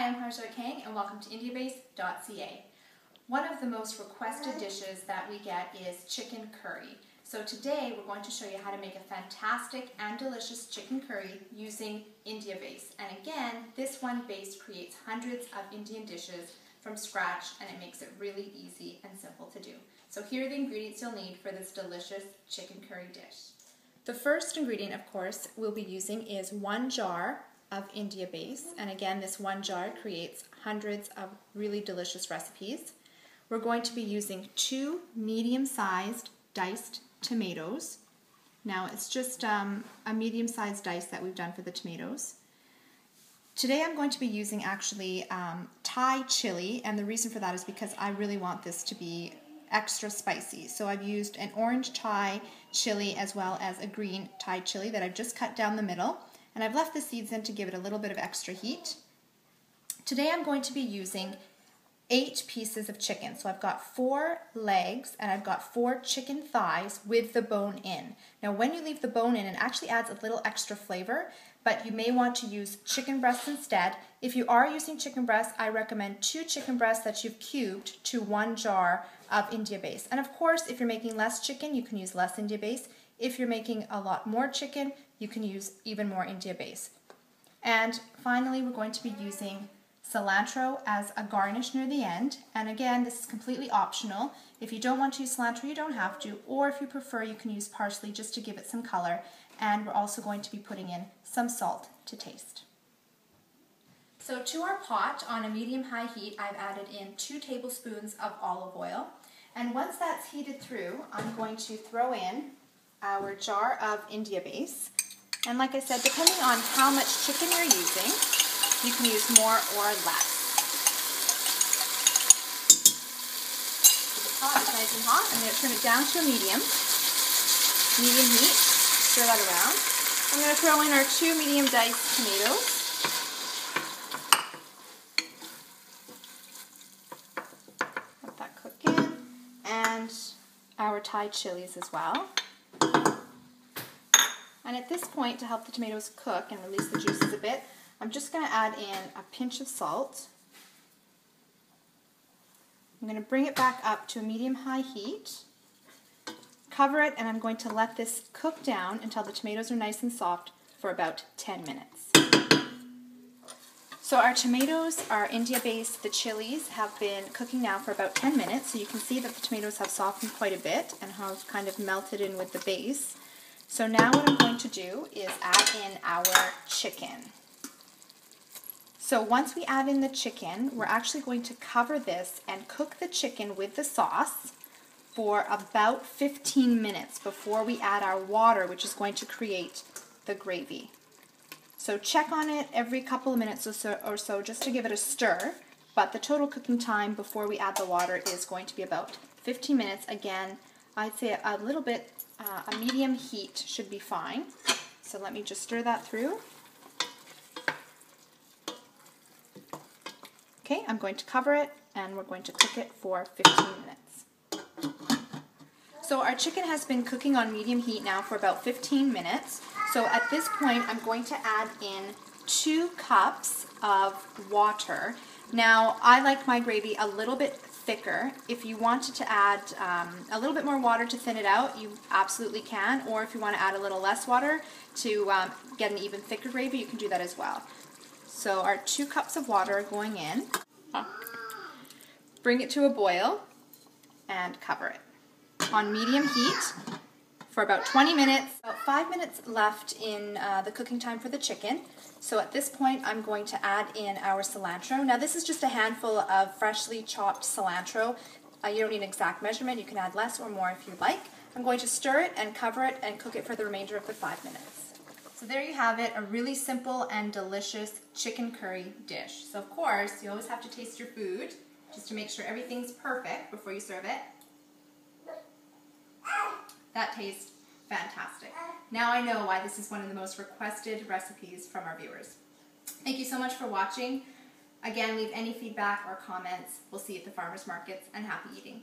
I'm Harjot Kang and welcome to indiabase.ca. One of the most requested dishes that we get is chicken curry. So today we're going to show you how to make a fantastic and delicious chicken curry using India base. And again, this one base creates hundreds of Indian dishes from scratch and it makes it really easy and simple to do. So here are the ingredients you'll need for this delicious chicken curry dish. The first ingredient, of course, we'll be using is 1 jar of India base, and again this 1 jar creates hundreds of really delicious recipes. We're going to be using 2 medium-sized diced tomatoes. Now it's just a medium-sized dice that we've done for the tomatoes. Today I'm going to be using actually Thai chili, and the reason for that is because I really want this to be extra spicy. So I've used an orange Thai chili as well as a green Thai chili that I've just cut down the middle. And I've left the seeds in to give it a little bit of extra heat. Today I'm going to be using 8 pieces of chicken. So I've got 4 legs and I've got 4 chicken thighs with the bone in. Now when you leave the bone in, it actually adds a little extra flavor, but you may want to use chicken breasts instead. If you are using chicken breasts, I recommend 2 chicken breasts that you've cubed to 1 jar of India base. And of course, if you're making less chicken, you can use less India base. If you're making a lot more chicken, you can use even more India base. And finally, we're going to be using cilantro as a garnish near the end. And again, this is completely optional. If you don't want to use cilantro, you don't have to. Or if you prefer, you can use parsley just to give it some color. And we're also going to be putting in some salt to taste. So to our pot on a medium-high heat, I've added in 2 tablespoons of olive oil. And once that's heated through, I'm going to throw in our jar of India base. And like I said, depending on how much chicken you're using, you can use more or less. So the pot is nice and hot. I'm going to turn it down to a medium heat. Stir that around. I'm going to throw in our 2 medium diced tomatoes. Let that cook in. And our Thai chilies as well. And at this point, to help the tomatoes cook and release the juices a bit, I'm just going to add in a pinch of salt. I'm going to bring it back up to a medium-high heat, cover it, and I'm going to let this cook down until the tomatoes are nice and soft for about 10 minutes. So our tomatoes, our India base, the chilies have been cooking now for about 10 minutes, so you can see that the tomatoes have softened quite a bit and have kind of melted in with the base. So now what I'm going to do is add in our chicken. So once we add in the chicken, we're actually going to cover this and cook the chicken with the sauce for about 15 minutes before we add our water, which is going to create the gravy. So check on it every couple of minutes or so just to give it a stir, but the total cooking time before we add the water is going to be about 15 minutes. Again, I'd say a little bit, a medium heat should be fine. So let me just stir that through. Okay, I'm going to cover it and we're going to cook it for 15 minutes. So our chicken has been cooking on medium heat now for about 15 minutes. So at this point, I'm going to add in 2 cups of water. Now, I like my gravy a little bit thicker. If you wanted to add a little bit more water to thin it out, you absolutely can. Or if you want to add a little less water to get an even thicker gravy, you can do that as well. So our 2 cups of water are going in. Bring it to a boil and cover it on medium heat for about 20 minutes. About 5 minutes left in the cooking time for the chicken. So at this point, I'm going to add in our cilantro. Now this is just a handful of freshly chopped cilantro. You don't need an exact measurement. You can add less or more if you like. I'm going to stir it and cover it and cook it for the remainder of the 5 minutes. So there you have it, a really simple and delicious chicken curry dish. So of course, you always have to taste your food just to make sure everything's perfect before you serve it. That tastes fantastic. Now I know why this is one of the most requested recipes from our viewers. Thank you so much for watching. Again, leave any feedback or comments. We'll see you at the farmers markets, and happy eating.